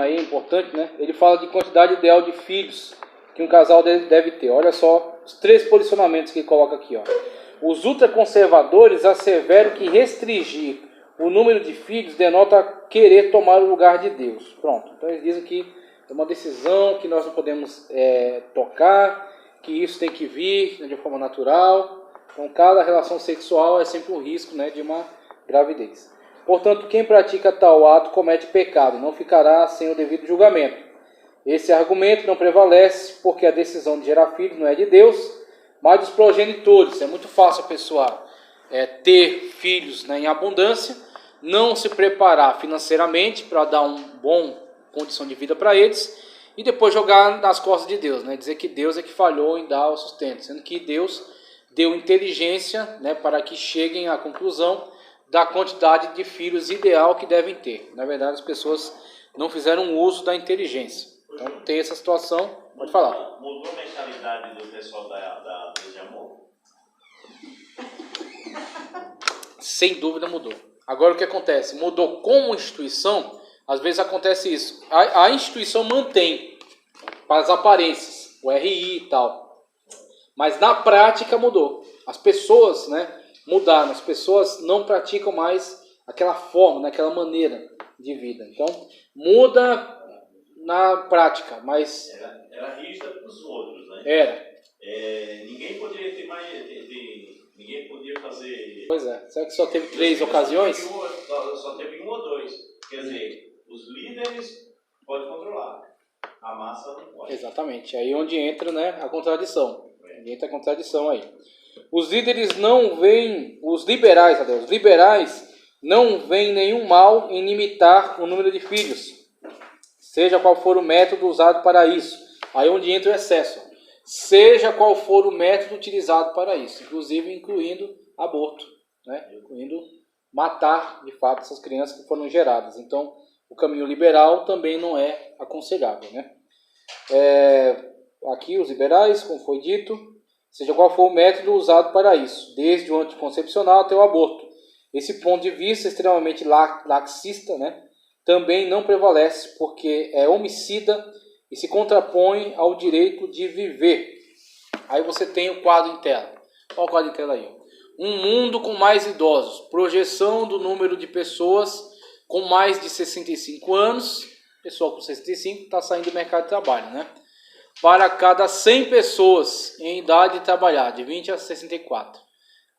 tema aí importante, né? Ele fala de quantidade ideal de filhos que um casal deve ter. Olha só os 3 posicionamentos que ele coloca aqui, ó. Os ultraconservadores asseveram que restringir o número de filhos denota querer tomar o lugar de Deus. Pronto. Então eles dizem que é uma decisão que nós não podemos tocar, que isso tem que vir, né, de forma natural. Então cada relação sexual é sempre um risco, né, de uma gravidez. Portanto, quem pratica tal ato comete pecado e não ficará sem o devido julgamento. Esse argumento não prevalece porque a decisão de gerar filhos não é de Deus, mas dos progenitores. É muito fácil a pessoa ter filhos, né, em abundância, não se preparar financeiramente para dar uma boa condição de vida para eles e depois jogar nas costas de Deus, né, dizer que Deus é que falhou em dar o sustento, sendo que Deus deu inteligência, né, para que cheguem à conclusão da quantidade de filhos ideal que devem ter. Na verdade, as pessoas não fizeram uso da inteligência. Então, tem essa situação. Pode falar. Mudou a mentalidade do pessoal da Deus de Amor? Sem dúvida mudou. Agora, o que acontece? Mudou como instituição, às vezes acontece isso. A instituição mantém para as aparências, o RI e tal. Mas na prática mudou. As pessoas, né, mudaram. As pessoas não praticam mais aquela forma, né, aquela maneira de vida. Então, muda na prática, mas... Era rígida para os outros, né? Era. Ninguém poderia ter mais... Ninguém podia fazer... Pois é. Será que só teve 3 ocasiões? Só teve 1 ou 2. Quer dizer, os líderes podem controlar. A massa não pode. Exatamente. Aí onde entra, né, a contradição. Entra a contradição aí. Os líderes não veem... Os liberais não veem nenhum mal em limitar o número de filhos, seja qual for o método usado para isso. Aí onde entra o excesso. Seja qual for o método utilizado para isso, inclusive incluindo aborto, né? Incluindo matar, de fato, essas crianças que foram geradas. Então, o caminho liberal também não é aconselhável, né? Aqui os liberais, como foi dito, seja qual for o método usado para isso, desde o anticoncepcional até o aborto. Esse ponto de vista extremamente laxista, né, também não prevalece, porque é homicida e se contrapõe ao direito de viver. Aí você tem o quadro em tela. Olha o quadro em tela aí. Um mundo com mais idosos. Projeção do número de pessoas com mais de 65 anos. Pessoal com 65 está saindo do mercado de trabalho, né? Para cada 100 pessoas em idade de trabalhar, de 20 a 64.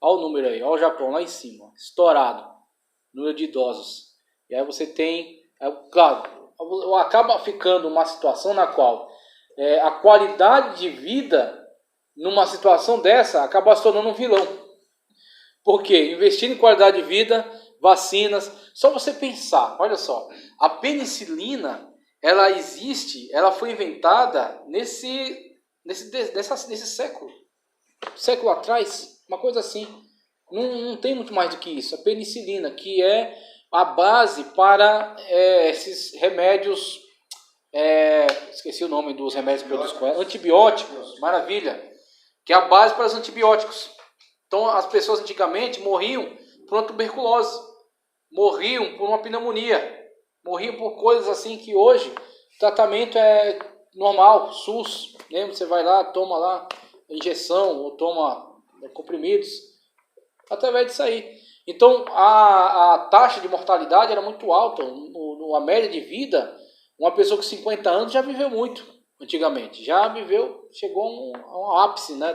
Olha o número aí, olha o Japão lá em cima, estourado, número de idosos. E aí você tem, claro, acaba ficando uma situação na qual a qualidade de vida, numa situação dessa, acaba se tornando um vilão. Por quê? Investir em qualidade de vida, vacinas, só você pensar, olha só, a penicilina, ela existe, ela foi inventada nesse século atrás, uma coisa assim. Não tem muito mais do que isso. A penicilina, que é a base para esses remédios, esqueci o nome dos remédios que produzem com ela, antibióticos, maravilha, que é a base para os antibióticos. Então as pessoas antigamente morriam por uma tuberculose, morriam por uma pneumonia, morriam por coisas assim que hoje o tratamento é normal, SUS, lembra? Você vai lá, toma lá injeção ou toma comprimidos, através disso aí. Então a taxa de mortalidade era muito alta, a média de vida, uma pessoa com 50 anos já viveu muito antigamente, já viveu, chegou a um ápice, né,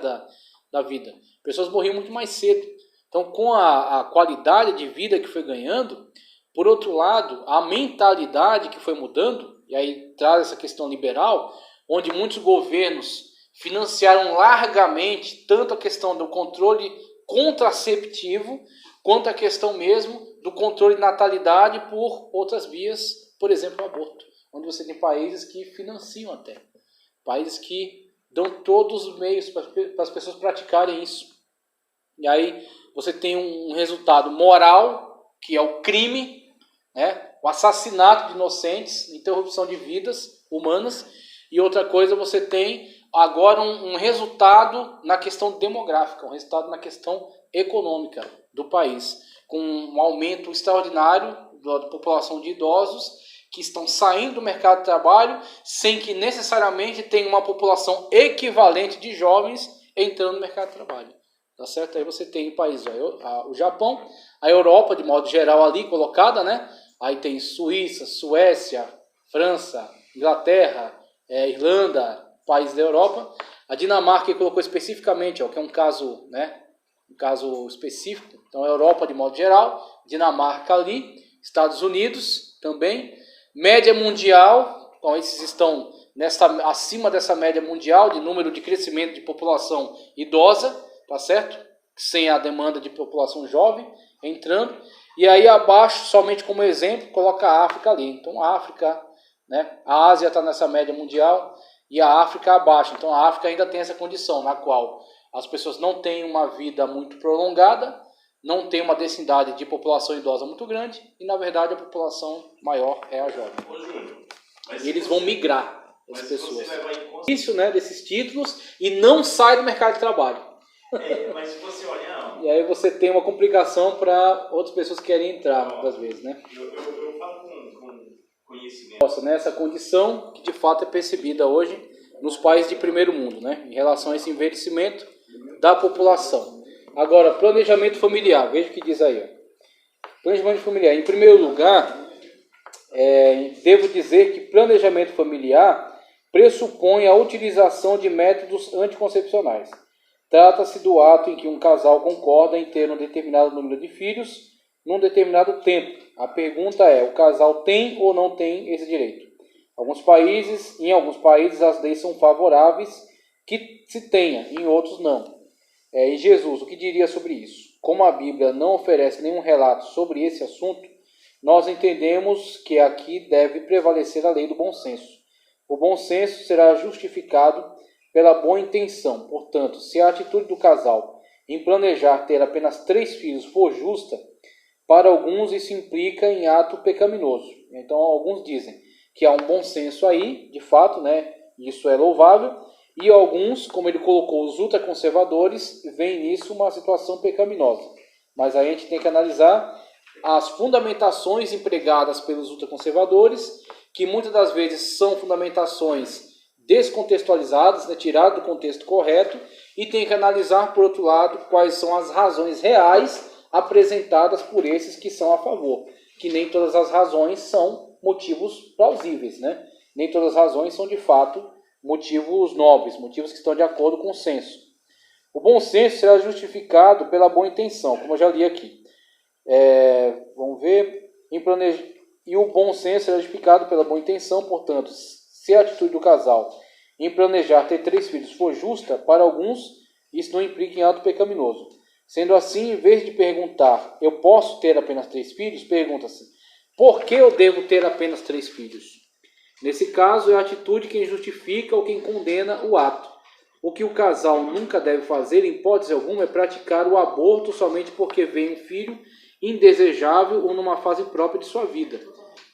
da vida. Pessoas morriam muito mais cedo. Então com a qualidade de vida que foi ganhando, por outro lado, a mentalidade que foi mudando, e aí traz essa questão liberal, onde muitos governos financiaram largamente tanto a questão do controle contraceptivo, quanto a questão mesmo do controle de natalidade por outras vias, por exemplo, o aborto, onde você tem países que financiam até, países que dão todos os meios para as pessoas praticarem isso. E aí você tem um resultado moral, que é o crime, né? O assassinato de inocentes, interrupção de vidas humanas, e outra coisa você tem agora um resultado na questão demográfica, um resultado na questão econômica do país, com um aumento extraordinário da população de idosos que estão saindo do mercado de trabalho sem que necessariamente tenha uma população equivalente de jovens entrando no mercado de trabalho. Tá certo? Aí você tem países, o Japão, a Europa de modo geral ali colocada, né? Aí tem Suíça, Suécia, França, Inglaterra, Irlanda, países da Europa. A Dinamarca colocou especificamente, que é um caso, né? Um caso específico. Então a Europa de modo geral, Dinamarca ali, Estados Unidos também. Média mundial, então esses estão acima dessa média mundial de número de crescimento de população idosa, tá certo? Sem a demanda de população jovem entrando. E aí abaixo, somente como exemplo, coloca a África ali. Então a África, né? A Ásia está nessa média mundial e a África abaixo. Então a África ainda tem essa condição na qual as pessoas não têm uma vida muito prolongada, não tem uma densidade de população idosa muito grande e, na verdade, a população maior é a jovem. Ô, Júlio, e eles vão migrar, as pessoas. Isso, né, desses títulos e não sai do mercado de trabalho. Mas se você olhar... E aí você tem uma complicação para outras pessoas que querem entrar, muitas vezes, né? Eu falo com conhecimento. Nossa, né, essa condição que, de fato, é percebida hoje nos países de primeiro mundo, né? Em relação a esse envelhecimento da população. Agora, planejamento familiar. Veja o que diz aí. Planejamento familiar. Em primeiro lugar, devo dizer que planejamento familiar pressupõe a utilização de métodos anticoncepcionais. Trata-se do ato em que um casal concorda em ter um determinado número de filhos num determinado tempo. A pergunta é, o casal tem ou não tem esse direito? Em alguns países as leis são favoráveis que se tenha, em outros não. E Jesus, o que diria sobre isso? Como a Bíblia não oferece nenhum relato sobre esse assunto, nós entendemos que aqui deve prevalecer a lei do bom senso. O bom senso será justificado pela boa intenção. Portanto, se a atitude do casal em planejar ter apenas 3 filhos for justa, para alguns isso implica em ato pecaminoso. Então, alguns dizem que há um bom senso aí, de fato, né? Isso é louvável. E alguns, como ele colocou, os ultraconservadores, veem nisso uma situação pecaminosa. Mas aí a gente tem que analisar as fundamentações empregadas pelos ultraconservadores, que muitas das vezes são fundamentações descontextualizadas, né, tiradas do contexto correto, e tem que analisar, por outro lado, quais são as razões reais apresentadas por esses que são a favor. Que nem todas as razões são motivos plausíveis, né? Nem todas as razões são, de fato, motivos nobres, motivos que estão de acordo com o senso. O bom senso será justificado pela boa intenção, como eu já li aqui. Vamos ver. E o bom senso será justificado pela boa intenção, portanto, se a atitude do casal em planejar ter 3 filhos for justa, para alguns isso não implica em ato pecaminoso. Sendo assim, em vez de perguntar, eu posso ter apenas 3 filhos, pergunta-se, por que eu devo ter apenas 3 filhos? Nesse caso, é a atitude quem justifica ou quem condena o ato. O que o casal nunca deve fazer, em hipótese alguma, é praticar o aborto somente porque vem um filho indesejável ou numa fase própria de sua vida.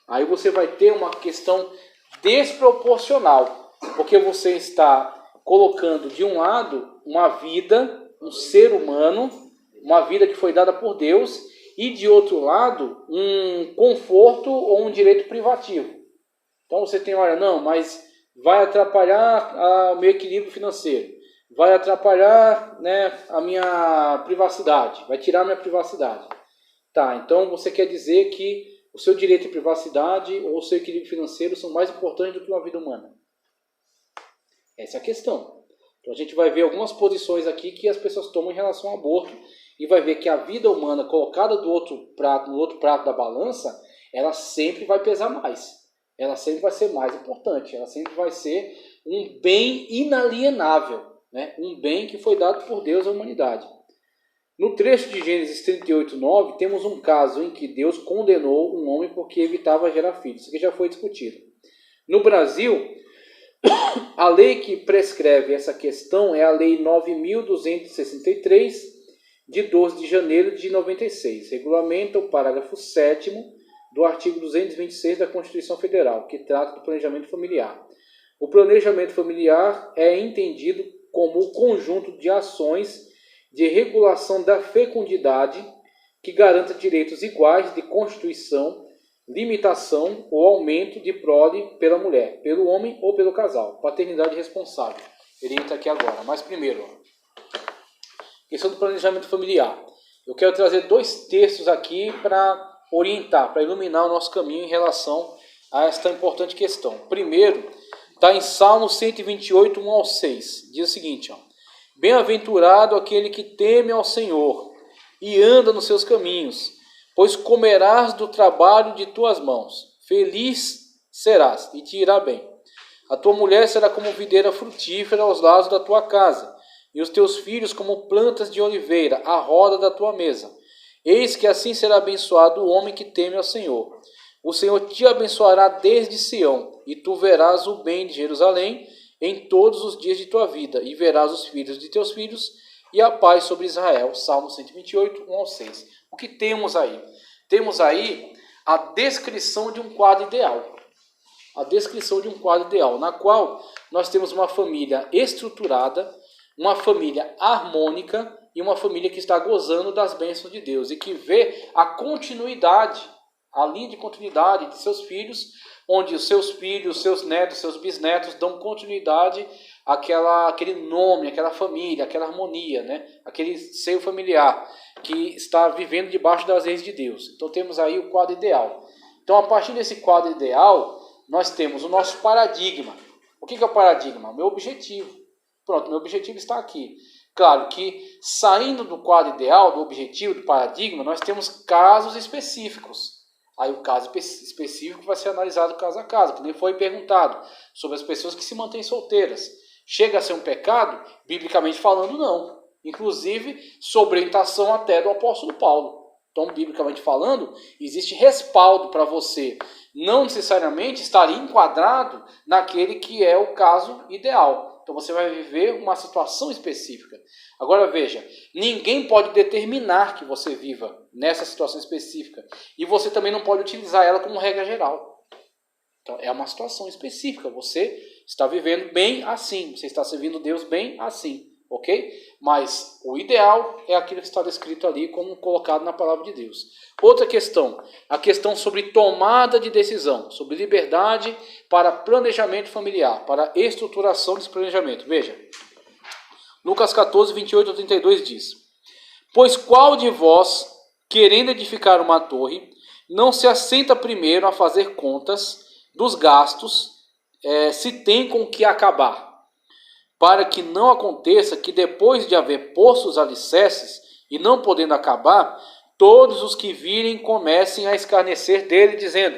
Aí você vai ter uma questão desproporcional, porque você está colocando de um lado uma vida, um ser humano, uma vida que foi dada por Deus, e de outro lado um conforto ou um direito privativo. Então você tem, olha, não, mas vai atrapalhar o meu equilíbrio financeiro, vai atrapalhar, né, a minha privacidade, vai tirar a minha privacidade. Tá, então você quer dizer que o seu direito à privacidade ou o seu equilíbrio financeiro são mais importantes do que uma vida humana? Essa é a questão. Então a gente vai ver algumas posições aqui que as pessoas tomam em relação ao aborto e vai ver que a vida humana colocada no outro prato da balança, ela sempre vai pesar mais. Ela sempre vai ser mais importante, ela sempre vai ser um bem inalienável, né? Um bem que foi dado por Deus à humanidade. No trecho de Gênesis 38:9, temos um caso em que Deus condenou um homem porque evitava gerar filhos. Isso aqui já foi discutido. No Brasil, a lei que prescreve essa questão é a Lei 9.263, de 12 de janeiro de 96. Regulamenta o parágrafo 7º do artigo 226 da Constituição Federal, que trata do planejamento familiar. O planejamento familiar é entendido como o conjunto de ações de regulação da fecundidade que garanta direitos iguais de constituição limitação ou aumento de prole pela mulher, pelo homem ou pelo casal. Paternidade responsável. Ele entra aqui agora. Mas primeiro, questão do planejamento familiar. Eu quero trazer 2 textos aqui para orientar, para iluminar o nosso caminho em relação a esta importante questão. Primeiro, está em Salmo 128, 1 ao 6. Diz o seguinte, ó: Bem-aventurado aquele que teme ao Senhor e anda nos seus caminhos, pois comerás do trabalho de tuas mãos. Feliz serás e te irá bem. A tua mulher será como videira frutífera aos lados da tua casa, e os teus filhos como plantas de oliveira à roda da tua mesa. Eis que assim será abençoado o homem que teme ao Senhor. O Senhor te abençoará desde Sião, e tu verás o bem de Jerusalém em todos os dias de tua vida, e verás os filhos de teus filhos, e a paz sobre Israel. Salmo 128, 1 ao 6. O que temos aí? Temos aí a descrição de um quadro ideal. A descrição de um quadro ideal, na qual nós temos uma família estruturada, uma família harmônica e uma família que está gozando das bênçãos de Deus e que vê a continuidade, a linha de continuidade de seus filhos, onde os seus filhos, seus netos, seus bisnetos dão continuidade àquele nome, àquela família, àquela harmonia, né? Aquele seio familiar que está vivendo debaixo das leis de Deus. Então temos aí o quadro ideal. Então a partir desse quadro ideal, nós temos o nosso paradigma. O que é o paradigma? O meu objetivo. Pronto, meu objetivo está aqui. Claro que saindo do quadro ideal, do objetivo, do paradigma, nós temos casos específicos. Aí o caso específico vai ser analisado caso a caso, que nem foi perguntado sobre as pessoas que se mantêm solteiras. Chega a ser um pecado? Biblicamente falando, não. Inclusive, sob orientação até do apóstolo Paulo. Então, biblicamente falando, existe respaldo para você não necessariamente estar enquadrado naquele que é o caso ideal. Então você vai viver uma situação específica. Agora veja, ninguém pode determinar que você viva nessa situação específica. E você também não pode utilizar ela como regra geral. Então é uma situação específica. Você está vivendo bem assim. Você está servindo Deus bem assim. Ok? Mas o ideal é aquilo que está descrito ali como colocado na palavra de Deus. Outra questão, a questão sobre tomada de decisão, sobre liberdade para planejamento familiar, para estruturação desse planejamento. Veja, Lucas 14, 28 a 32 diz: Pois qual de vós, querendo edificar uma torre, não se assenta primeiro a fazer contas dos gastos, se tem com que acabar? Para que não aconteça que depois de haver posto os alicerces e não podendo acabar, todos os que virem comecem a escarnecer dele, dizendo: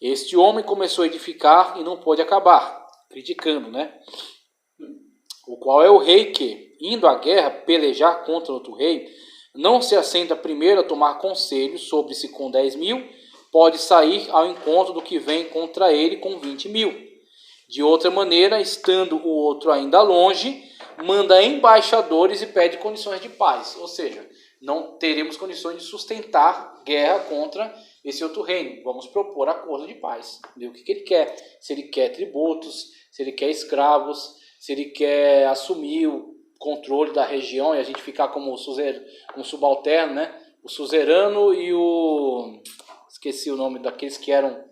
Este homem começou a edificar e não pôde acabar. Criticando, né? O qual é o rei que, indo à guerra pelejar contra outro rei, não se assenta primeiro a tomar conselho sobre se com 10.000 pode sair ao encontro do que vem contra ele com 20.000. De outra maneira, estando o outro ainda longe, manda embaixadores e pede condições de paz. Ou seja, não teremos condições de sustentar guerra contra esse outro reino. Vamos propor acordo de paz. Ver o que ele quer. Se ele quer tributos, se ele quer escravos, se ele quer assumir o controle da região e a gente ficar como subalterno, né? O suzerano e o... Esqueci o nome daqueles que eram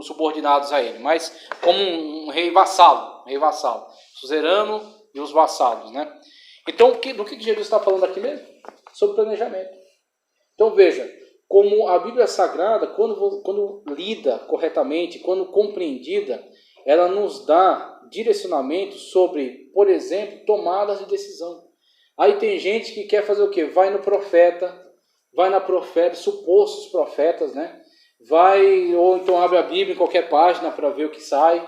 subordinados a ele, mas como um rei vassalo, suzerano e os vassalos, né? Então, do que Jesus está falando aqui mesmo? Sobre planejamento. Então veja, como a Bíblia Sagrada, quando lida corretamente, quando compreendida, ela nos dá direcionamento sobre, por exemplo, tomadas de decisão. Aí tem gente que quer fazer o quê? Vai no profeta, supostos profetas, né? Ou então abre a Bíblia em qualquer página para ver o que sai.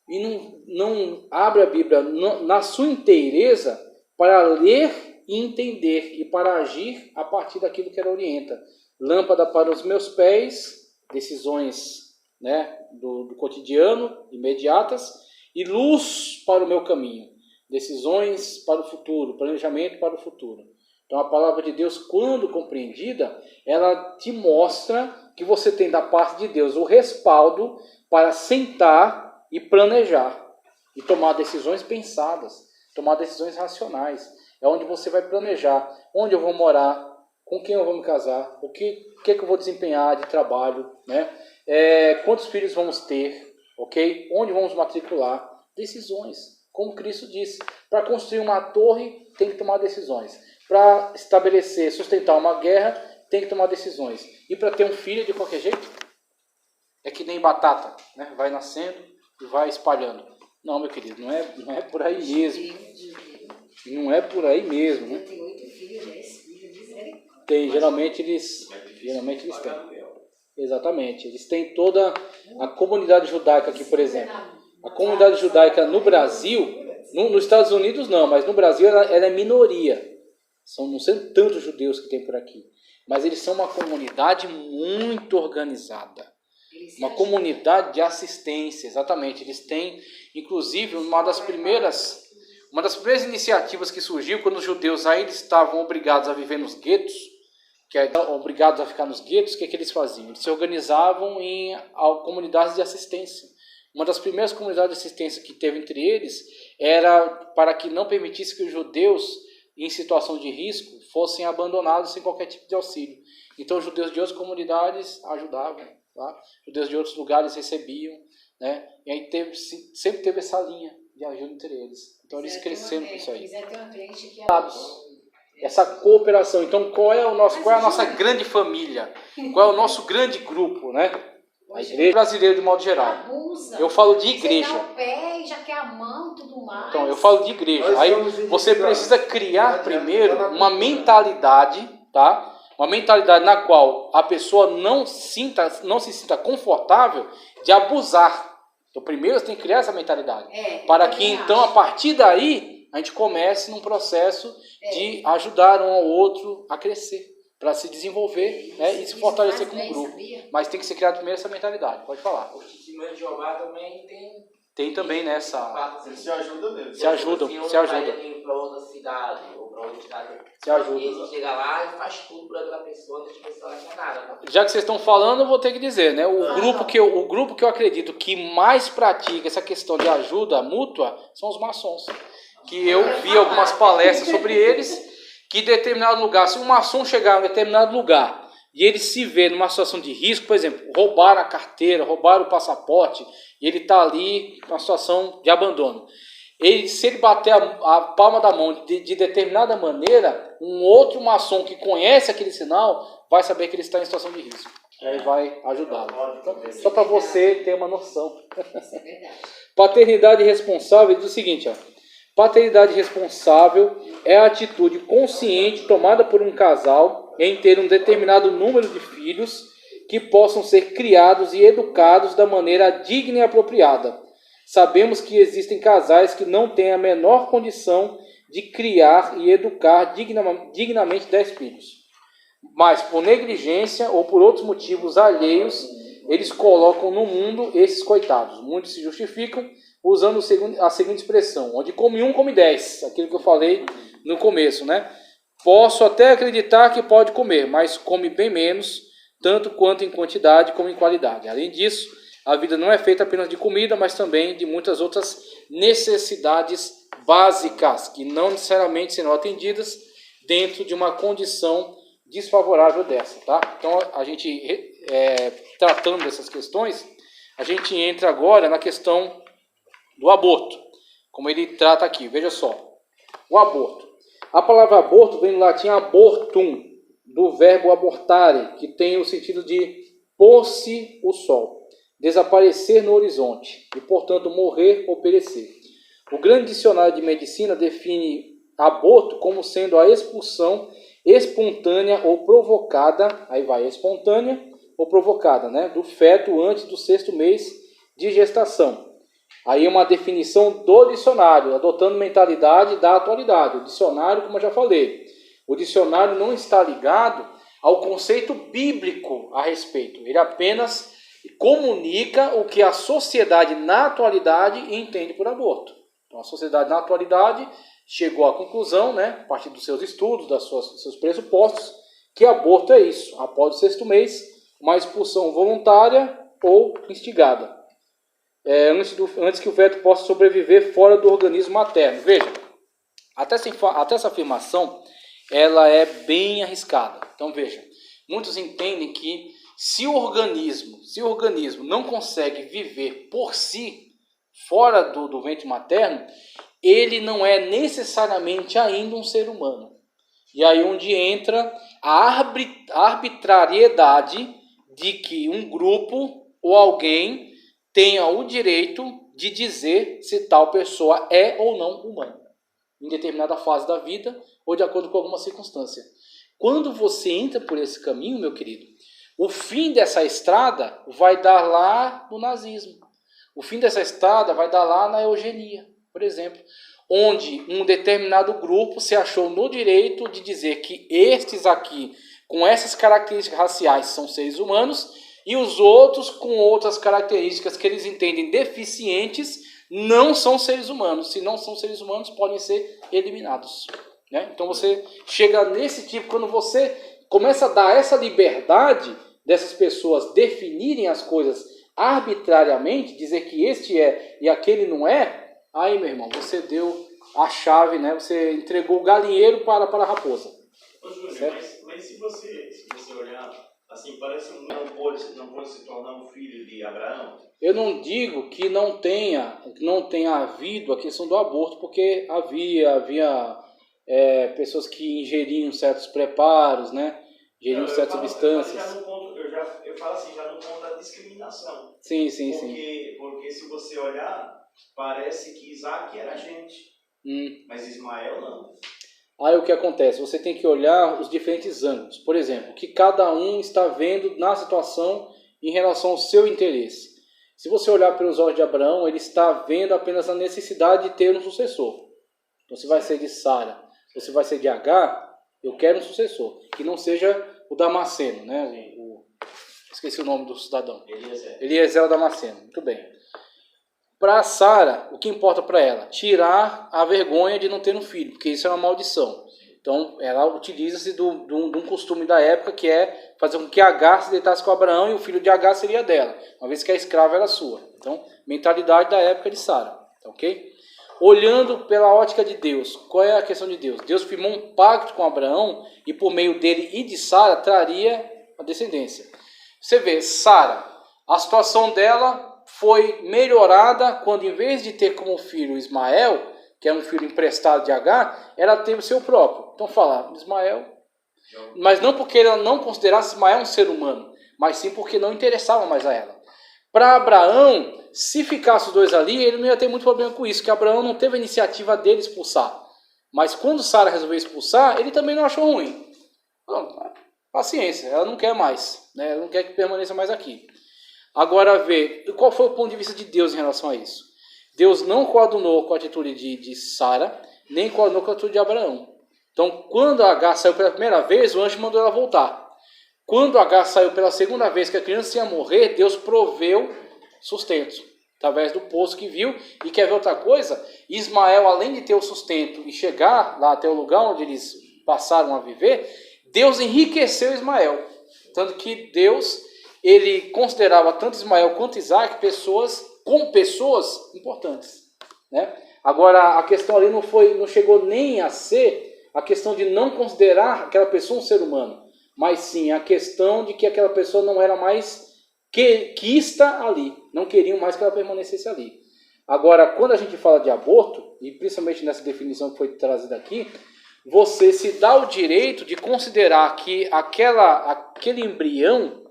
E não abre a Bíblia na sua inteireza para ler e entender e para agir a partir daquilo que ela orienta. Lâmpada para os meus pés, decisões, né, do cotidiano, imediatas, e luz para o meu caminho, decisões para o futuro, planejamento para o futuro. Então a palavra de Deus, quando compreendida, ela te mostra que você tem da parte de Deus o respaldo para sentar e planejar e tomar decisões pensadas, tomar decisões racionais. É onde você vai planejar onde eu vou morar, com quem eu vou me casar, o que é que eu vou desempenhar de trabalho, né? Quantos filhos vamos ter, ok? Onde vamos matricular? Decisões, como Cristo disse. Para construir uma torre, tem que tomar decisões. Para estabelecer, sustentar uma guerra, tem que tomar decisões. E para ter um filho de qualquer jeito? É que nem batata, né? Vai nascendo e vai espalhando. Não, meu querido, não é por aí mesmo. Não é por aí mesmo, né? Tem 8 filhos, 10 filhos, misericórdia. Tem, geralmente eles têm. Exatamente. Eles têm toda a comunidade judaica aqui, por exemplo. A comunidade judaica no Brasil, nos Estados Unidos não, mas no Brasil ela é minoria. Não são tantos judeus que tem por aqui. Mas eles são uma comunidade muito organizada. Uma comunidade de assistência, exatamente. Eles têm, inclusive, uma das primeiras iniciativas que surgiu quando os judeus ainda estavam obrigados a viver nos guetos, obrigados a ficar nos guetos, o que eles faziam? Eles se organizavam em comunidades de assistência. Uma das primeiras comunidades de assistência que teve entre eles era para que não permitisse que os judeus, em situação de risco, fossem abandonados sem qualquer tipo de auxílio. Então, os judeus de outras comunidades ajudavam, tá? Judeus de outros lugares recebiam, né? E aí sempre teve essa linha de ajuda entre eles. Então, eles cresceram com isso aí. Essa cooperação. Então, qual é a nossa grande família? Qual é o nosso grande grupo, né? A igreja brasileira, de modo geral. Eu falo de igreja. Você dá o pé e já quer a mão e tudo mais. Então, eu falo de igreja. Aí você precisa criar primeiro uma mentalidade, tá? Uma mentalidade na qual a pessoa não se sinta confortável de abusar. Então, primeiro você tem que criar essa mentalidade. Para que, então, a partir daí, a gente comece num processo de ajudar um ao outro a crescer, para se desenvolver, né, e se fortalecer como grupo. Mas tem que ser criado primeiro essa mentalidade. Pode falar. O Testemunho de Jeová também tem também nessa... Eles se ajudam mesmo. Se ajudam. Para outra cidade ou para outra cidade. Se ajudam. Ele chega lá e faz tudo para aquela pessoa, deixa a pessoa não quer nada. Já que vocês estão falando, eu vou ter que dizer, né? O grupo que eu acredito que mais pratica essa questão de ajuda mútua são os maçons. Que eu vi algumas palestras sobre eles, que em determinado lugar, se um maçom chegar em determinado lugar e ele se vê numa situação de risco, por exemplo, roubaram a carteira, roubaram o passaporte, e ele está ali numa situação de abandono. Se ele bater a palma da mão de determinada maneira, um outro maçom que conhece aquele sinal vai saber que ele está em situação de risco. Aí vai ajudá-lo. Então, só para você ter uma noção. Isso é verdade. Paternidade responsável diz o seguinte, ó. Paternidade responsável é a atitude consciente tomada por um casal em ter um determinado número de filhos que possam ser criados e educados da maneira digna e apropriada. Sabemos que existem casais que não têm a menor condição de criar e educar dignamente 10 filhos. Mas por negligência ou por outros motivos alheios, eles colocam no mundo esses coitados. Muitos se justificam usando a seguinte expressão, onde come um, come 10. Aquilo que eu falei no começo, né? Posso até acreditar que pode comer, mas come bem menos, tanto quanto em quantidade como em qualidade. Além disso, a vida não é feita apenas de comida, mas também de muitas outras necessidades básicas, que não necessariamente serão atendidas dentro de uma condição desfavorável dessa, tá? Então, a gente, tratando dessas questões, a gente entra agora na questão do aborto, como ele trata aqui. Veja só, o aborto. A palavra aborto vem do latim abortum, do verbo abortare, que tem o sentido de pôr-se o sol, desaparecer no horizonte e, portanto, morrer ou perecer. O grande dicionário de medicina define aborto como sendo a expulsão espontânea ou provocada, aí vai, espontânea ou provocada, né, do feto antes do 6º mês de gestação. Aí uma definição do dicionário, adotando mentalidade da atualidade. O dicionário, como eu já falei, o dicionário não está ligado ao conceito bíblico a respeito. Ele apenas comunica o que a sociedade na atualidade entende por aborto. Então a sociedade na atualidade chegou à conclusão, né, a partir dos seus estudos, dos seus pressupostos, que aborto é isso. Após o 6º mês, uma expulsão voluntária ou instigada. Antes que o feto possa sobreviver fora do organismo materno. Veja, até essa afirmação ela é bem arriscada, Então veja, muitos entendem que se o organismo não consegue viver por si, fora do ventre materno, ele não é necessariamente ainda um ser humano. E aí onde entra a arbitrariedade de que um grupo ou alguém tenha o direito de dizer se tal pessoa é ou não humana, em determinada fase da vida ou de acordo com alguma circunstância. Quando você entra por esse caminho, meu querido, o fim dessa estrada vai dar lá no nazismo. O fim dessa estrada vai dar lá na eugenia, por exemplo, onde um determinado grupo se achou no direito de dizer que estes aqui, com essas características raciais, são seres humanos, e os outros, com outras características que eles entendem deficientes, não são seres humanos. Se não são seres humanos, podem ser eliminados. Né? Então você chega nesse tipo, quando você começa a dar essa liberdade dessas pessoas definirem as coisas arbitrariamente, dizer que este é e aquele não é, aí, meu irmão, você deu a chave, né? Você entregou o galinheiro para a raposa. Ô, Júnior, mas se você olhar, assim, parece que não pode se tornar um filho de Abraão? Eu não digo que não tenha havido a questão do aborto, porque havia pessoas que ingeriam certos preparos, né? Ingeriam certas substâncias. Eu falo assim, já no ponto da discriminação. Sim. Porque se você olhar, parece que Isaac era gente, mas Ismael não. Aí o que acontece? Você tem que olhar os diferentes ângulos. Por exemplo, o que cada um está vendo na situação em relação ao seu interesse. Se você olhar pelos olhos de Abraão, ele está vendo apenas a necessidade de ter um sucessor. Então, se vai ser de Sara, ou se vai ser de Agar, eu quero um sucessor. Que não seja o Damasceno, né? Esqueci o nome do cidadão. Eliezer o Damasceno. Muito bem. Para Sara, o que importa para ela? Tirar a vergonha de não ter um filho, porque isso é uma maldição. Então, ela utiliza-se de um costume da época, que é fazer com que Agar se deitasse com Abraão e o filho de Agar seria dela, uma vez que a escrava era sua. Então, mentalidade da época de Sara. Ok? Olhando pela ótica de Deus, qual é a questão de Deus? Deus firmou um pacto com Abraão e por meio dele e de Sara traria a descendência. Você vê, Sara, a situação dela foi melhorada quando, em vez de ter como filho Ismael, que é um filho emprestado de Agar, ela teve o seu próprio. Então fala, Ismael, mas não porque ela não considerasse Ismael um ser humano, mas sim porque não interessava mais a ela. Para Abraão, se ficasse os dois ali, ele não ia ter muito problema com isso, que Abraão não teve a iniciativa dele expulsar. Mas quando Sara resolveu expulsar, ele também não achou ruim. Não, paciência, ela não quer mais, né? Ela não quer que permaneça mais aqui. Agora vê, qual foi o ponto de vista de Deus em relação a isso? Deus não coadunou com a atitude de Sara, nem coadunou com a atitude de Abraão. Então, quando Agar saiu pela primeira vez, o anjo mandou ela voltar. Quando Agar saiu pela segunda vez, que a criança ia morrer, Deus proveu sustento, através do poço que viu. E quer ver outra coisa? Ismael, além de ter o sustento e chegar lá até o lugar onde eles passaram a viver, Deus enriqueceu Ismael. Tanto que Deus, ele considerava tanto Ismael quanto Isaac pessoas importantes, né? Agora, a questão ali não chegou nem a ser a questão de não considerar aquela pessoa um ser humano, mas sim a questão de que aquela pessoa não era mais quista ali, não queriam mais que ela permanecesse ali. Agora, quando a gente fala de aborto, e principalmente nessa definição que foi trazida aqui, você se dá o direito de considerar que aquele embrião,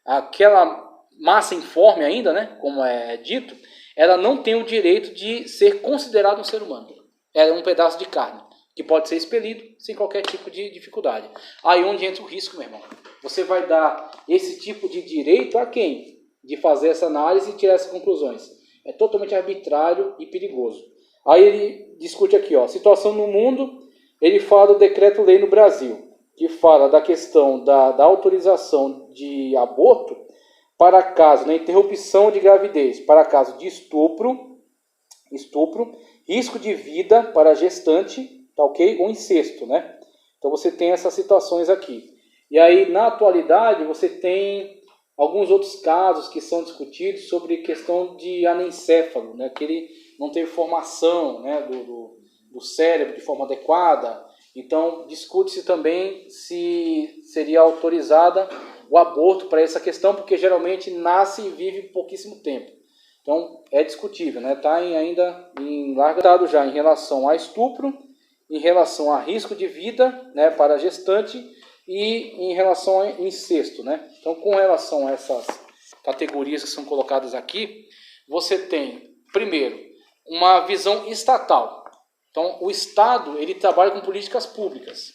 aquela massa informe ainda, né, como é dito, ela não tem o direito de ser considerado um ser humano. Ela é um pedaço de carne, que pode ser expelido sem qualquer tipo de dificuldade. Aí onde entra o risco, meu irmão. Você vai dar esse tipo de direito a quem? De fazer essa análise e tirar essas conclusões. É totalmente arbitrário e perigoso. Aí ele discute aqui, ó, situação no mundo, ele fala do decreto-lei no Brasil, que fala da questão da autorização de aborto para caso, na interrupção de gravidez, para caso de estupro, risco de vida para a gestante, tá ok? Ou incesto, né? Então você tem essas situações aqui. E aí, na atualidade, você tem alguns outros casos que são discutidos sobre questão de anencéfalo, né? Que ele não teve formação, né, do cérebro de forma adequada, Então, discute-se também se seria autorizada o aborto para essa questão, porque geralmente nasce e vive pouquíssimo tempo. Então, é discutível, né? Está ainda em largo estado já em relação a estupro, em relação a risco de vida, né, para a gestante e em relação a incesto, né? Então, com relação a essas categorias que são colocadas aqui, você tem, primeiro, uma visão estatal. Então, o Estado, ele trabalha com políticas públicas.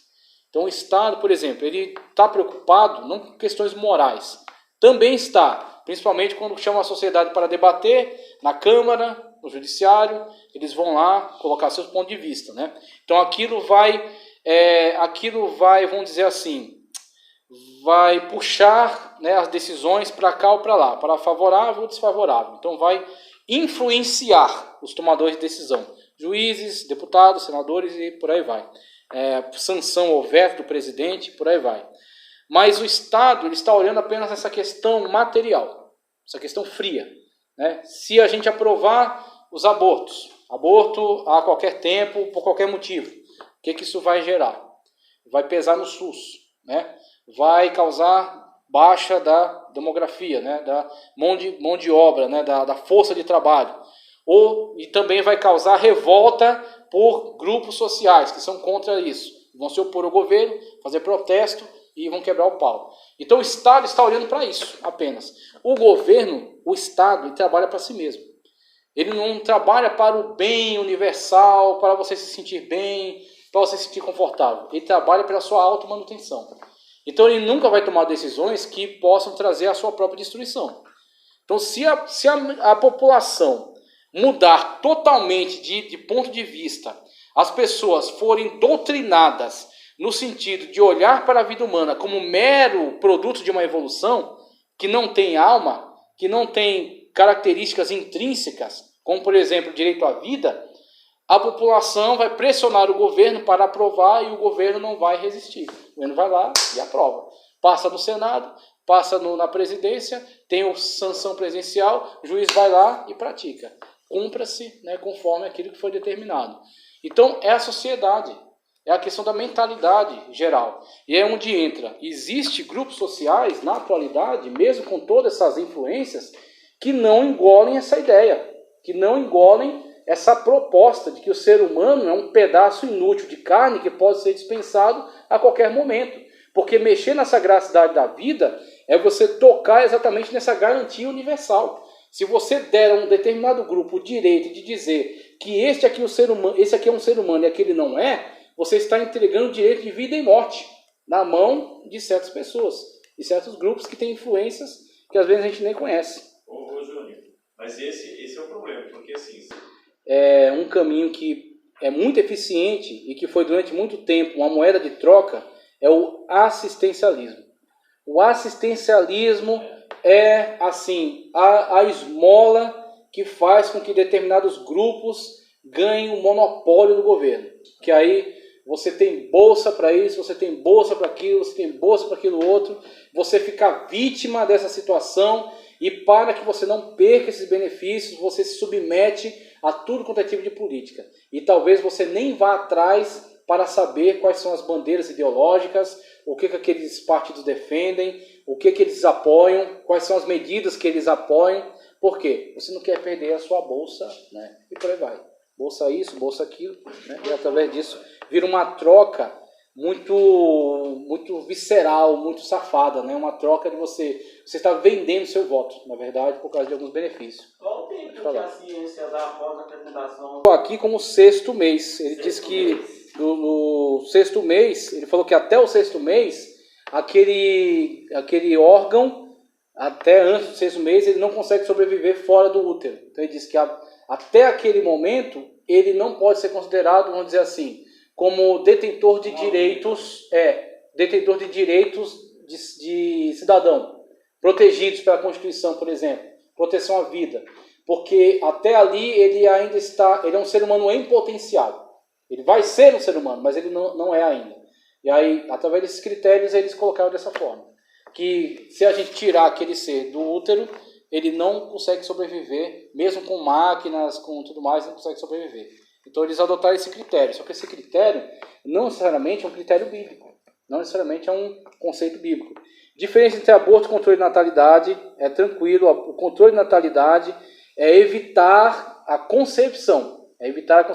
Então, o Estado, por exemplo, ele está preocupado não com questões morais. Também está, principalmente quando chama a sociedade para debater na Câmara, no Judiciário, eles vão lá colocar seus pontos de vista, né? Então, aquilo vai, vamos dizer assim, vai puxar, né, as decisões para cá ou para lá, para favorável ou desfavorável. Então, vai influenciar os tomadores de decisão. Juízes, deputados, senadores e por aí vai. Sanção ou veto do presidente, por aí vai. Mas o Estado ele está olhando apenas essa questão material, essa questão fria, né? Se a gente aprovar os aborto a qualquer tempo, por qualquer motivo, o que isso vai gerar? Vai pesar no SUS, né? Vai causar baixa da demografia, né? Da mão de obra, né? Da força de trabalho. E também vai causar revolta por grupos sociais que são contra isso. Vão se opor ao governo, fazer protesto e vão quebrar o pau. Então o Estado está olhando para isso apenas. O governo, o Estado, ele trabalha para si mesmo. Ele não trabalha para o bem universal, para você se sentir bem, para você se sentir confortável. Ele trabalha pela sua automanutenção. Então ele nunca vai tomar decisões que possam trazer a sua própria destruição. Então se a população mudar totalmente de ponto de vista, as pessoas forem doutrinadas no sentido de olhar para a vida humana como mero produto de uma evolução, que não tem alma, que não tem características intrínsecas, como por exemplo o direito à vida, a população vai pressionar o governo para aprovar e o governo não vai resistir. O governo vai lá e aprova. Passa no Senado, passa na presidência, tem a sanção presidencial, o juiz vai lá e pratica. Cumpra-se, né, conforme aquilo que foi determinado. Então, é a sociedade, é a questão da mentalidade geral. E é onde entra. Existem grupos sociais, na atualidade, mesmo com todas essas influências, que não engolem essa ideia, que não engolem essa proposta de que o ser humano é um pedaço inútil de carne que pode ser dispensado a qualquer momento. Porque mexer na sagralidade da vida é você tocar exatamente nessa garantia universal. Se você der a um determinado grupo o direito de dizer que esse aqui é um ser humano e aquele não é, você está entregando o direito de vida e morte na mão de certas pessoas, de certos grupos que têm influências que às vezes a gente nem conhece. Ô Júnior, mas esse é o problema, porque assim... É um caminho que é muito eficiente e que foi durante muito tempo uma moeda de troca, é o assistencialismo. O assistencialismo é assim, a esmola que faz com que determinados grupos ganhem o monopólio do governo. Que aí você tem bolsa para isso, você tem bolsa para aquilo, você tem bolsa para aquilo outro, você fica vítima dessa situação e para que você não perca esses benefícios, você se submete a tudo quanto é tipo de política. E talvez você nem vá atrás para saber quais são as bandeiras ideológicas, o que aqueles partidos defendem, o que eles apoiam, quais são as medidas que eles apoiam. Por quê? Você não quer perder a sua bolsa, né? E por aí vai. Bolsa isso, bolsa aquilo, né? E através disso vira uma troca muito visceral, muito safada, né? Uma troca de você está vendendo seu voto, na verdade, por causa de alguns benefícios. Qual o tempo que a ciência dá após a apresentação? Estou aqui como sexto mês. Ele diz que no sexto mês, ele falou que até o sexto mês, aquele órgão, até antes do sexto mês, ele não consegue sobreviver fora do útero. Então ele diz que até aquele momento, ele não pode ser considerado, vamos dizer assim, como detentor de direitos, de cidadão, protegidos pela Constituição, por exemplo, proteção à vida, porque até ali ele ainda ele é um ser humano em potencial. Ele vai ser um ser humano, mas ele não é ainda. E aí, através desses critérios, eles colocaram dessa forma, que se a gente tirar aquele ser do útero, ele não consegue sobreviver, mesmo com máquinas, com tudo mais, não consegue sobreviver. Então eles adotaram esse critério. Só que esse critério não necessariamente é um critério bíblico. Não necessariamente é um conceito bíblico. Diferença entre aborto e controle de natalidade é tranquilo. O controle de natalidade é evitar a concepção. Evitar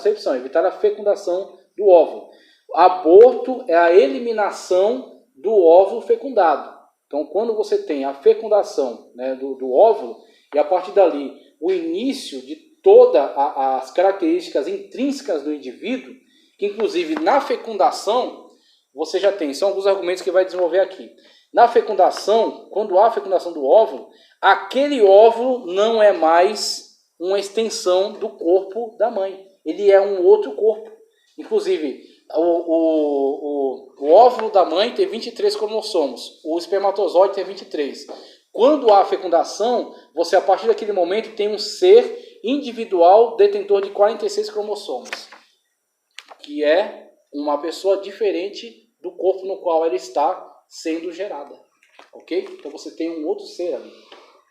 a fecundação do óvulo. Aborto é a eliminação do óvulo fecundado. Então, quando você tem a fecundação, né, do óvulo, e a partir dali o início de todas as características intrínsecas do indivíduo, que inclusive na fecundação, você já tem, são alguns argumentos que vai desenvolver aqui. Na fecundação, quando há a fecundação do óvulo, aquele óvulo não é mais uma extensão do corpo da mãe. Ele é um outro corpo. Inclusive, o óvulo da mãe tem 23 cromossomos, o espermatozoide tem 23. Quando há fecundação, você a partir daquele momento tem um ser individual detentor de 46 cromossomos, que é uma pessoa diferente do corpo no qual ela está sendo gerada. Ok? Então você tem um outro ser ali.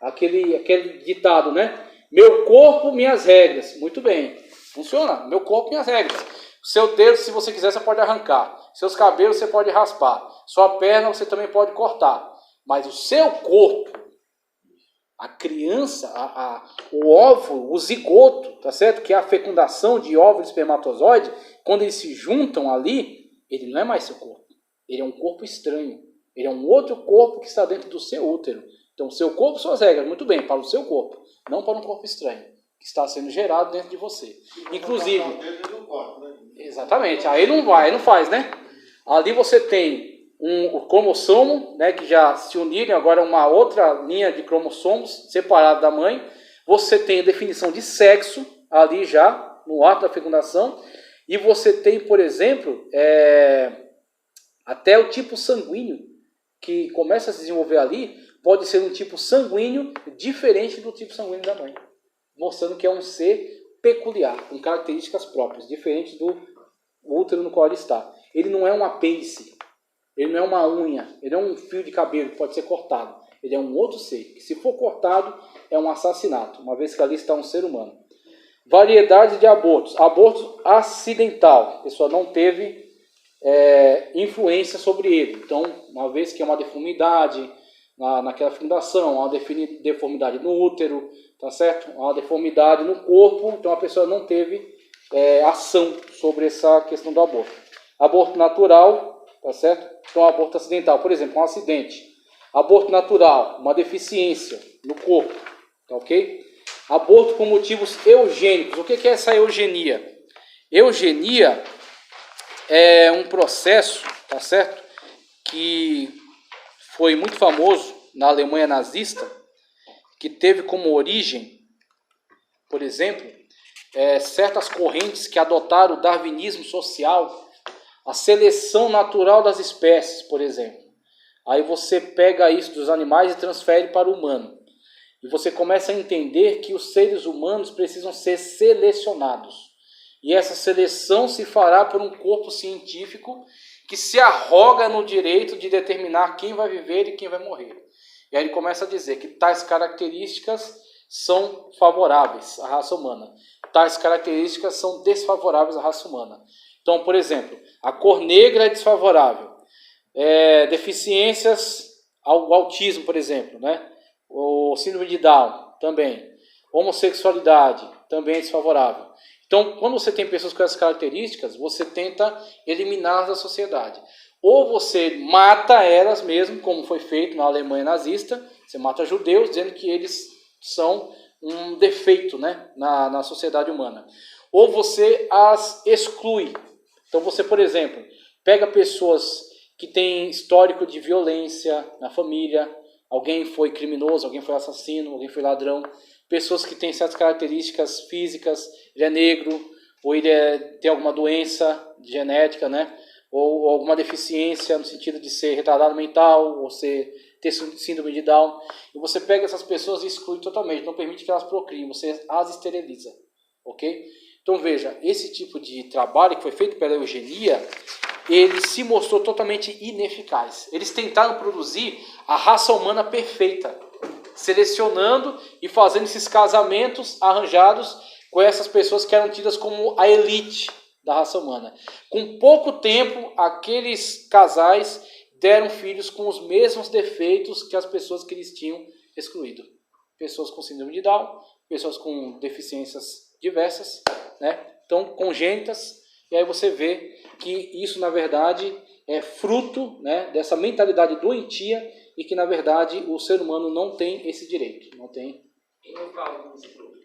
Aquele ditado, né? Meu corpo, minhas regras. Muito bem. Funciona. Meu corpo, minhas regras. Seu dedo, se você quiser, você pode arrancar. Seus cabelos, você pode raspar. Sua perna, você também pode cortar. Mas o seu corpo, a criança, o óvulo, o zigoto, tá certo? Que é a fecundação de óvulo e espermatozoide, quando eles se juntam ali, ele não é mais seu corpo. Ele é um corpo estranho. Ele é um outro corpo que está dentro do seu útero. Então, o seu corpo, suas regras, muito bem, para o seu corpo, não para um corpo estranho, que está sendo gerado dentro de você. Inclusive, exatamente, aí não vai, não faz, né? Ali você tem o cromossomo, né, que já se uniram, agora uma outra linha de cromossomos separado da mãe. Você tem a definição de sexo ali já, no ato da fecundação. E você tem, por exemplo, até o tipo sanguíneo, que começa a se desenvolver ali, pode ser um tipo sanguíneo diferente do tipo sanguíneo da mãe, mostrando que é um ser peculiar, com características próprias, diferentes do útero no qual ele está. Ele não é um apêndice, ele não é uma unha, ele é um fio de cabelo que pode ser cortado. Ele é um outro ser, que se for cortado, é um assassinato, uma vez que ali está um ser humano. Variedade de abortos. Aborto acidental, a pessoa não teve influência sobre ele. Então, uma vez que é uma deformidade naquela fecundação, uma deformidade no útero, tá certo? Uma deformidade no corpo, então a pessoa não teve ação sobre essa questão do aborto. Aborto natural, tá certo? Então, aborto acidental, por exemplo, um acidente. Aborto natural, uma deficiência no corpo, tá ok? Aborto por motivos eugênicos. O que é essa eugenia? Eugenia é um processo, tá certo? Que foi muito famoso na Alemanha nazista, que teve como origem, por exemplo, certas correntes que adotaram o darwinismo social, a seleção natural das espécies, por exemplo. Aí você pega isso dos animais e transfere para o humano. E você começa a entender que os seres humanos precisam ser selecionados. E essa seleção se fará por um corpo científico que se arroga no direito de determinar quem vai viver e quem vai morrer. E aí ele começa a dizer que tais características são favoráveis à raça humana. Tais características são desfavoráveis à raça humana. Então, por exemplo, a cor negra é desfavorável. Deficiências, o autismo, por exemplo, né? O síndrome de Down também. Homossexualidade também é desfavorável. Então, quando você tem pessoas com essas características, você tenta eliminá-las da sociedade. Ou você mata elas mesmo, como foi feito na Alemanha nazista, você mata judeus, dizendo que eles são um defeito, né, na sociedade humana. Ou você as exclui. Então você, por exemplo, pega pessoas que têm histórico de violência na família, alguém foi criminoso, alguém foi assassino, alguém foi ladrão, pessoas que têm certas características físicas, ele é negro, ou ele tem alguma doença genética, né? Ou alguma deficiência no sentido de ser retardado mental, ou ter síndrome de Down. E você pega essas pessoas e exclui totalmente, não permite que elas procriem, você as esteriliza. Ok? Então veja, esse tipo de trabalho que foi feito pela eugenia, ele se mostrou totalmente ineficaz. Eles tentaram produzir a raça humana perfeita, selecionando e fazendo esses casamentos arranjados com essas pessoas que eram tidas como a elite da raça humana. Com pouco tempo, aqueles casais deram filhos com os mesmos defeitos que as pessoas que eles tinham excluído. Pessoas com síndrome de Down, pessoas com deficiências diversas, né? Então, congênitas, e aí você vê que isso, na verdade, é fruto, né, dessa mentalidade doentia e que, na verdade, o ser humano não tem esse direito. Não tem. E não fala como se fruto.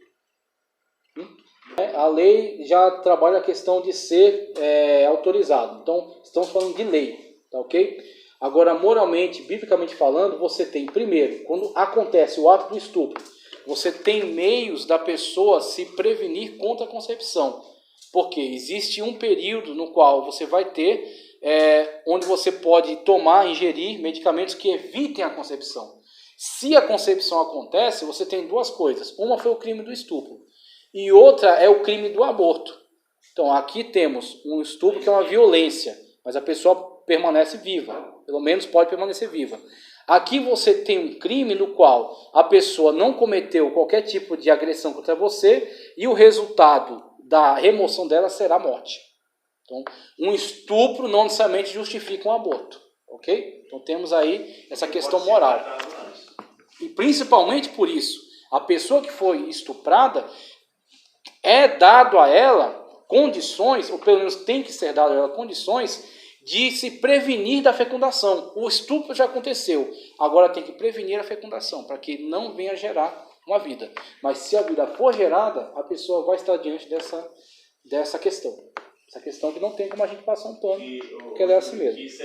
A lei já trabalha a questão de ser autorizado. Então, estamos falando de lei, tá ok? Agora, moralmente, biblicamente falando, você tem, primeiro, quando acontece o ato do estupro, você tem meios da pessoa se prevenir contra a concepção. Porque existe um período no qual você vai ter, onde você pode tomar, ingerir medicamentos que evitem a concepção. Se a concepção acontece, você tem duas coisas. Uma foi o crime do estupro e outra é o crime do aborto. Então, aqui temos um estupro que é uma violência, mas a pessoa permanece viva. Pelo menos pode permanecer viva. Aqui você tem um crime no qual a pessoa não cometeu qualquer tipo de agressão contra você e o resultado da remoção dela será a morte. Então, um estupro não necessariamente justifica um aborto, ok? Então temos aí essa questão moral. E principalmente por isso, a pessoa que foi estuprada é dado a ela condições, ou pelo menos tem que ser dado a ela condições de se prevenir da fecundação. O estupro já aconteceu, agora tem que prevenir a fecundação, para que não venha gerar uma vida. Mas se a vida for gerada, a pessoa vai estar diante dessa questão. Essa questão que não tem como a gente passar um pano, porque ela é assim mesmo. Isso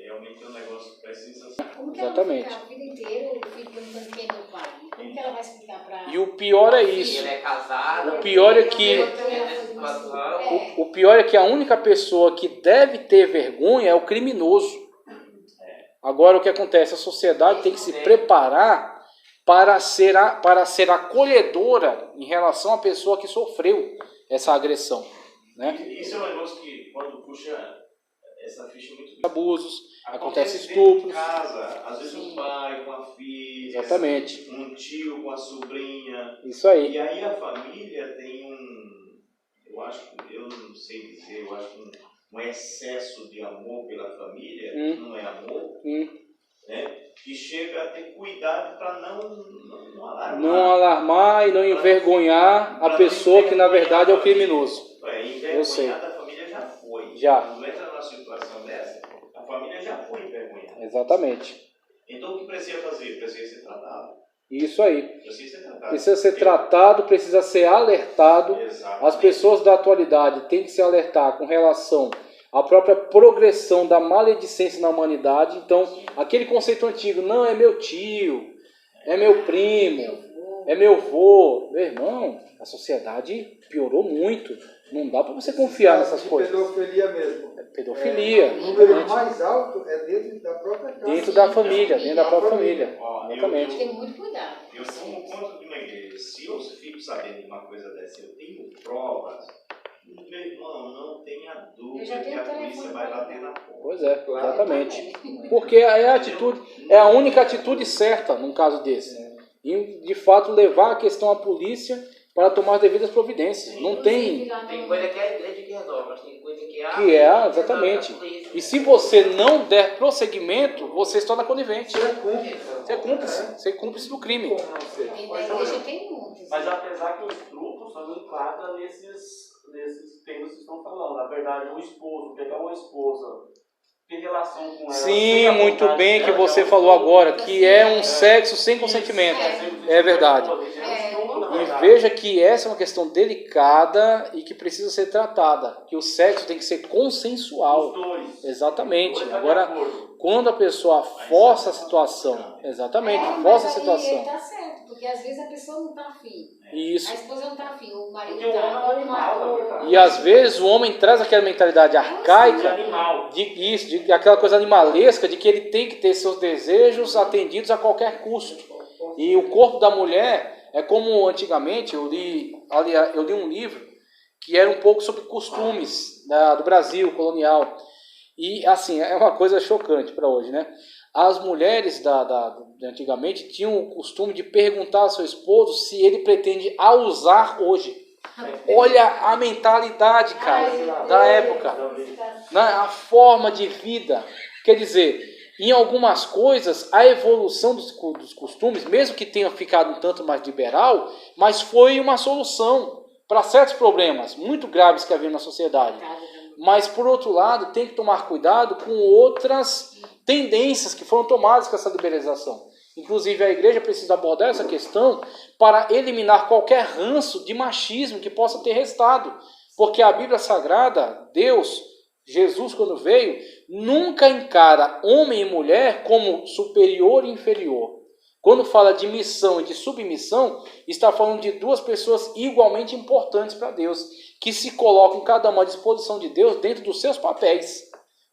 realmente um negócio que precisa ser. Como que Exatamente. ela vai ficar a vida inteira o filho perguntando quem é meu pai? Como que ela vai explicar para... E o pior é isso. Ele é casado. O pior é que o pior é que a única pessoa que deve ter vergonha é o criminoso. Agora o que acontece? A sociedade tem que se preparar para ser acolhedora em relação à pessoa que sofreu essa agressão, né? Isso é um negócio que, quando puxa essa ficha muito grande, Abusos, acontece dentro de estupros. casa, às vezes um pai com a filha, Exatamente. um tio com a sobrinha. Isso aí. E aí a família tem eu não sei dizer, eu acho que um excesso de amor pela família, que não é amor, né? Que chega a ter cuidado para não alarmar. Não alarmar e não envergonhar a pessoa que na verdade é o criminoso. Eu sei. Envergonhada a família já foi. Já. Quando entra numa situação dessa, a família já foi envergonhada. Exatamente. Então o que precisa fazer? Precisa ser tratado. Isso aí. Precisa ser tratado. Precisa ser tratado, precisa ser alertado. Exatamente. As pessoas da atualidade têm que se alertar com relação à própria progressão da maledicência na humanidade. Então, aquele conceito antigo, não, é meu tio, é meu primo, é meu vô. Meu irmão, a sociedade piorou muito. Não dá para você confiar nessas coisas. Pedofilia mesmo. Pedofilia. O número mais alto é dentro da própria casa. Dentro da família, dentro da própria família. Ó, Exatamente. Tem muito cuidado. Eu tomo conta de uma igreja. Se eu fico sabendo de uma coisa dessa, eu tenho provas, meu irmão, não tenha Eu dúvida já que tenho a o telefone polícia pra vai ligar. bater na porta. Pois é, exatamente. Porque é a única atitude certa num caso desse. E, de fato, levar a questão à polícia para tomar as devidas providências. Não tem... Tem coisa que é a igreja que resolve, mas tem coisa que é a... Que é, exatamente. E se você não der prosseguimento, você se torna conivente. Você é cúmplice. Você é cúmplice do crime. Como não ser? Tem da igreja, tem muitos. Mas apesar que os grupos só não enquadram nesses termos que estão falando. Na verdade, o esposo, pegar uma esposa, ter relação com ela... Sim, muito bem que você falou agora, que é um sexo sem consentimento. É verdade. E veja que essa é uma questão delicada e que precisa ser tratada. Que o sexo tem que ser consensual. Os dois. Exatamente. Os dois Agora, estão de acordo. quando a pessoa força a situação, exatamente, força a situação. Ele tá certo, porque às vezes a pessoa não tá afim. A Isso. esposa não tá afim, o marido Porque o homem é um animal, na verdade. E às vezes o homem traz aquela mentalidade De arcaica, animal. de aquela coisa animalesca, de que ele tem que ter seus desejos atendidos a qualquer custo. E o corpo da mulher é como antigamente, eu li um livro que era um pouco sobre costumes do Brasil colonial. E assim, é uma coisa chocante para hoje, né? As mulheres de antigamente tinham o costume de perguntar ao seu esposo se ele pretende a usar hoje. Olha a mentalidade, cara, da época, né? A forma de vida. Quer dizer, em algumas coisas, a evolução dos costumes, mesmo que tenha ficado um tanto mais liberal, mas foi uma solução para certos problemas muito graves que havia na sociedade. Mas, por outro lado, tem que tomar cuidado com outras tendências que foram tomadas com essa liberalização. Inclusive, a igreja precisa abordar essa questão para eliminar qualquer ranço de machismo que possa ter restado. Porque a Bíblia Sagrada, Deus, Jesus, quando veio, nunca encara homem e mulher como superior e inferior. Quando fala de missão e de submissão, está falando de duas pessoas igualmente importantes para Deus, que se colocam cada uma à disposição de Deus dentro dos seus papéis,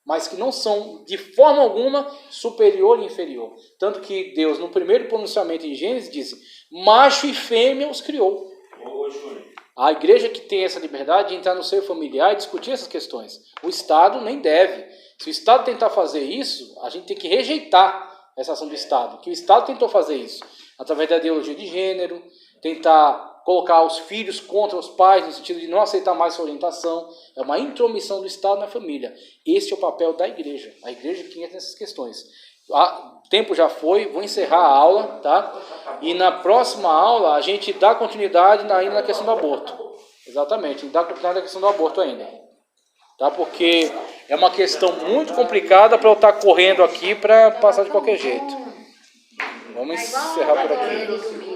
mas que não são de forma alguma superior e inferior. Tanto que Deus, no primeiro pronunciamento em Gênesis, disse: macho e fêmea os criou. Ô, Júnior. A igreja que tem essa liberdade de entrar no seio familiar e discutir essas questões. O Estado nem deve. Se o Estado tentar fazer isso, a gente tem que rejeitar essa ação do Estado. Que o Estado tentou fazer isso através da ideologia de gênero, tentar colocar os filhos contra os pais, no sentido de não aceitar mais sua orientação. É uma intromissão do Estado na família. Esse é o papel da igreja. A igreja que entra nessas questões. O tempo já foi, vou encerrar a aula, tá? E na próxima aula a gente dá continuidade ainda na questão do aborto. Exatamente, dá continuidade na questão do aborto ainda. Tá? Porque é uma questão muito complicada para eu estar correndo aqui para passar de qualquer jeito. Vamos encerrar por aqui.